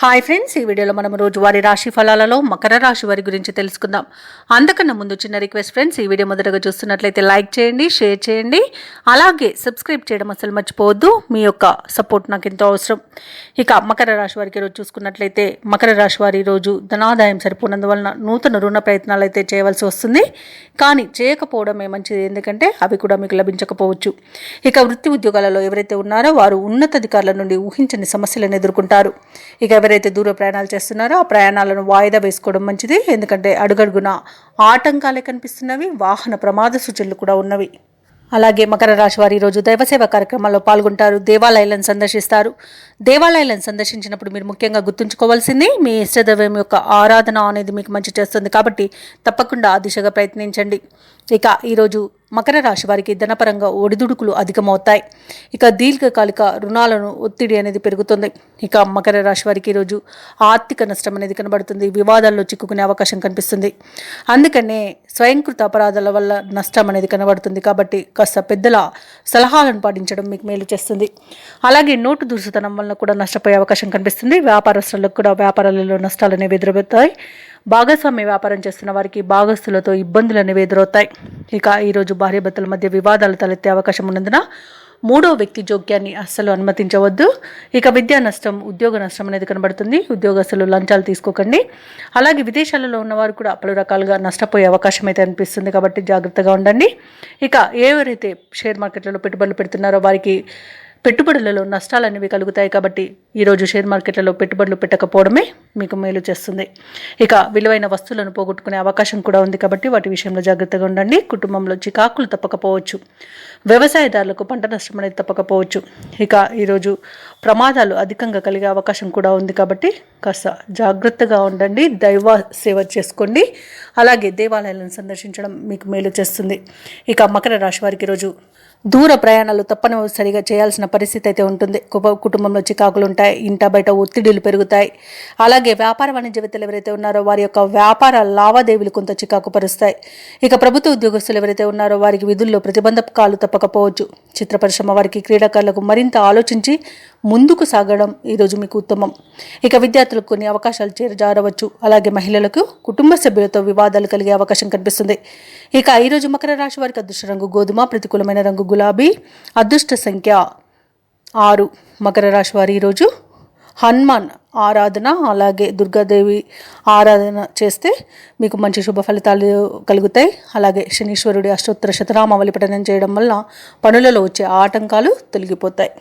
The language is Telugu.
హాయ్ ఫ్రెండ్స్, ఈ వీడియోలో మనం రోజువారీ రాశి ఫలాలలో మకర రాశి వారి గురించి తెలుసుకుందాం. అంతకన్నా ముందు చిన్న రిక్వెస్ట్ ఫ్రెండ్స్, ఈ వీడియో మొదటగా చూస్తున్నట్లయితే లైక్ చేయండి, షేర్ చేయండి, అలాగే సబ్స్క్రైబ్ చేయడం అసలు మర్చిపోవద్దు. మీ యొక్క సపోర్ట్ నాకు ఎంతో అవసరం. ఇక మకర రాశి వారికి రోజు చూసుకున్నట్లయితే మకర రాశి వారి రోజు ధనాదాయం సరిపోనందువలన నూతన రుణ ప్రయత్నాలు అయితే చేయవలసి వస్తుంది. కానీ చేయకపోవడమే మంచిది, ఎందుకంటే అవి కూడా మీకు లభించకపోవచ్చు. ఇక వృత్తి ఉద్యోగాలలో ఎవరైతే ఉన్నారో వారు ఉన్నతాధికారుల నుండి ఊహించని సమస్యలను ఎదుర్కొంటారు. ఇక ఎవరైతే దూర ప్రయాణాలు చేస్తున్నారో ఆ ప్రయాణాలను వాయిదా వేసుకోవడం మంచిది, ఎందుకంటే అడుగడుగున ఆటంకాలే కనిపిస్తున్నవి, వాహన ప్రమాద సూచనలు కూడా ఉన్నవి. అలాగే మకర రాశి వారి రోజు దైవసేవ కార్యక్రమాల్లో పాల్గొంటారు, దేవాలయాలను సందర్శిస్తారు. దేవాలయాలను సందర్శించినప్పుడు మీరు ముఖ్యంగా గుర్తుంచుకోవాల్సింది మీ ఇష్టదైవం యొక్క ఆరాధన అనేది మీకు మంచి చేస్తుంది, కాబట్టి తప్పకుండా ఆ దిశగా ప్రయత్నించండి. ఇక ఈరోజు మకర రాశి వారికి ధనపరంగా ఒడిదుడుకులు అధికమవుతాయి. ఇక దీర్ఘకాలిక రుణాలను ఒత్తిడి అనేది పెరుగుతుంది. ఇక మకర రాశి వారికి ఈరోజు ఆర్థిక నష్టం అనేది కనబడుతుంది, వివాదాల్లో చిక్కుకునే అవకాశం కనిపిస్తుంది. అందుకనే స్వయంకృత అపరాధాల వల్ల నష్టం అనేది కనబడుతుంది, కాబట్టి కాస్త పెద్దల సలహాలను పాటించడం మీకు మేలు చేస్తుంది. అలాగే నోటు దురుసుతనం వలన కూడా నష్టపోయే అవకాశం కనిపిస్తుంది. వ్యాపారస్తులకు కూడా వ్యాపారాలలో నష్టాలు అనేవి ఎదురవుతాయి. భాగస్వామ్య వ్యాపారం చేస్తున్న వారికి భాగస్తులతో ఇబ్బందులు అనేవి ఎదురవుతాయి. ఇక ఈరోజు భార్యాభర్తల మధ్య వివాదాలు తలెత్తే అవకాశం ఉన్నందున మూడో వ్యక్తి జోక్యాన్ని అస్సలు అనుమతించవద్దు. ఇక విద్యా నష్టం, ఉద్యోగ నష్టం అనేది కనబడుతుంది. ఉద్యోగస్తులు లంచాలు తీసుకోకండి. అలాగే విదేశాలలో ఉన్నవారు కూడా పలు రకాలుగా నష్టపోయే అవకాశం అయితే అనిపిస్తుంది, కాబట్టి జాగ్రత్తగా ఉండండి. ఇక ఎవరైతే షేర్ మార్కెట్లలో పెట్టుబడులు పెడుతున్నారో వారికి పెట్టుబడులలో నష్టాలు అనేవి కలుగుతాయి, కాబట్టి ఈరోజు షేర్ మార్కెట్లలో పెట్టుబడులు పెట్టకపోవడమే మీకు మేలు చేస్తుంది. ఇక విలువైన వస్తువులను పోగొట్టుకునే అవకాశం కూడా ఉంది, కాబట్టి వాటి విషయంలో జాగ్రత్తగా ఉండండి. కుటుంబంలో చికాకులు తప్పకపోవచ్చు. వ్యవసాయదారులకు పంట నష్టం అనేది తప్పకపోవచ్చు. ఇక ఈరోజు ప్రమాదాలు అధికంగా కలిగే అవకాశం కూడా ఉంది, కాబట్టి కాస్త జాగ్రత్తగా ఉండండి. దైవ సేవ చేసుకోండి, అలాగే దేవాలయాలను సందర్శించడం మీకు మేలు చేస్తుంది. ఇక మకర రాశి వారికి ఈరోజు దూర ప్రయాణాలు తప్పనిసరిగా చేయాల్సిన పరిస్థితి అయితే ఉంటుంది. కుటుంబంలో చికాకులు ఉంటాయి, ఇంట బయట ఒత్తిడిలు పెరుగుతాయి. అలాగే వ్యాపార వాణిజ్యవేత్తలు ఎవరైతే ఉన్నారో వారి యొక్క వ్యాపార లావాదేవీలు కొంత చికాకు పరుస్తాయి. ఇక ప్రభుత్వ ఉద్యోగస్తులు ఎవరైతే ఉన్నారో వారికి విధుల్లో ప్రతిబంధకాలు తప్పకపోవచ్చు. చిత్ర పరిశ్రమ వారికి, క్రీడాకారులకు మరింత ఆలోచించి ముందుకు సాగడం ఈరోజు మీకు ఉత్తమం. ఇక విద్యార్థులకు కొన్ని అవకాశాలు చేరజారవచ్చు. అలాగే మహిళలకు కుటుంబ సభ్యులతో వివాదాలు కలిగే అవకాశం కనిపిస్తుంది. ఇక ఈరోజు మకర రాశి వారికి అదృష్ట రంగు గోధుమ, ప్రతికూలమైన రంగు గులాబీ, అదృష్ట సంఖ్య 6. మకర రాశి వారి ఈరోజు హనుమాన్ ఆరాధన, అలాగే దుర్గాదేవి ఆరాధన చేస్తే మీకు మంచి శుభ ఫలితాలు కలుగుతాయి. అలాగే శనీశ్వరుడి అష్టోత్తర శతనామావళి పఠనం చేయడం వల్ల పనులలో వచ్చే ఆటంకాలు తొలగిపోతాయి.